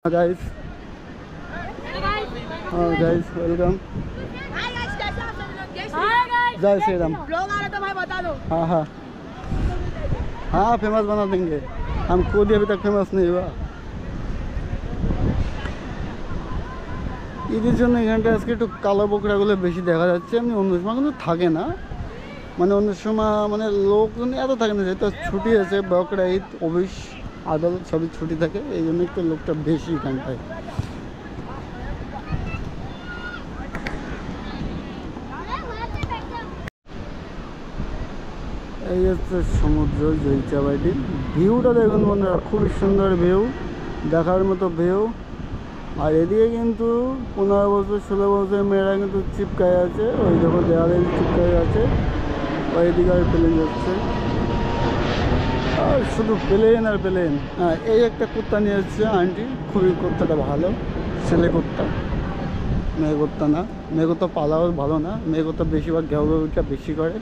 guys, guys, welcome. Hi guys, कैसे आप सभी लोग? हाय गाइस, जय श्री राम। ब्लॉग आ रहा तो भाई बता दो। हाँ हाँ हाँ, फेमस बना देंगे। हम खुद ही अभी तक फेमस नहीं हुआ। ঈদের জন্য এখানটা আজকে একটু কালো বকরাগুলো বেশি দেখা যাচ্ছে। এমনি অন্য সময় কিন্তু থাকে না, মানে অন্য সময় মানে লোকজন এত থাকে না, যেহেতু ছুটি আছে, বকরা ঈদ, অফিস আদালত সবই ছুটি থাকে, এই জন্য একটু লোকটা বেশি এখানটায়। এই হচ্ছে সমুদ্র জয়িচাবাটি। ভিউটা দেখুন বন্ধুরা, খুবই সুন্দর ভিউ, দেখার মতো ভিউ। আর এদিকে কিন্তু 15 বছর 16 বছরের মেয়েরা কিন্তু চিপকায় আছে, ওই যখন দেওয়ালে চিপকায় আছে, ওইদিকে আর প্লেন যাচ্ছে, আর শুধু প্লেন আর প্লেন। হ্যাঁ, এই একটা কুত্তা নিয়ে এসছে আন্টি, খুবই কুত্তাটা ভালো, ছেলে কুত্তা, মেয়ে কুত্তা না। মেয়ে কুত্তা পালাও ভালো না, মেয়ে কুত্তা বেশিরভাগ ঘেউঘেউটা বেশি করে,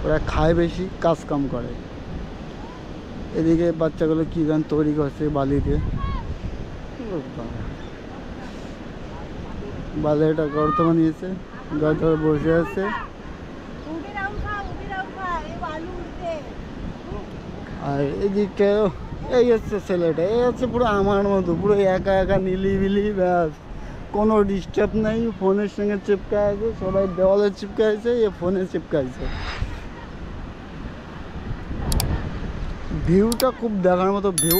ওরা খায় বেশি, কাজ কাম করে। এদিকে বাচ্চাগুলো কী গান তৈরি করছে বালি দিয়ে, বালি একটা গর্ত বানিয়েছে, গর্ত বসে আছে। আর এদিকে এই হচ্ছে ছেলেটা, এই হচ্ছে পুরো আমার মতো, পুরো একা একা নিলিবিলি, ব্যাস কোনো ডিস্টার্ব নেই, ফোনের সঙ্গে চিপকায় আছে, সবাই দেওয়ালে চিপকাইছে, এ ফোনে চিপকাইছে। ভিউটা খুব দেখার মতো ভিউ।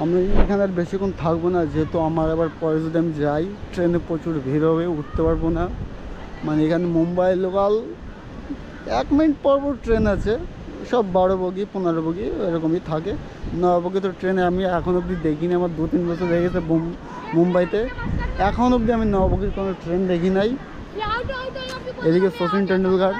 আমি এখানে আর বেশিক্ষণ থাকবো না, যেহেতু আমার আবার পরে যদি আমি যাই ট্রেনে প্রচুর ভিড় হবে, উঠতে পারবো না। মানে এখানে মুম্বাই লোকাল 1 মিনিট পর পর ট্রেন আছে, সব 12 বগি 15 বগি এরকমই থাকে। 9 বগি তো ট্রেনে আমি এখন অবধি দেখিনি, আমার 2-3 বছর হয়ে গেছে মুম্বাইতে, এখন অবধি আমি 9 বগির কোনো ট্রেন দেখি নাই। এদিকে সচিন টেন্ডুলকার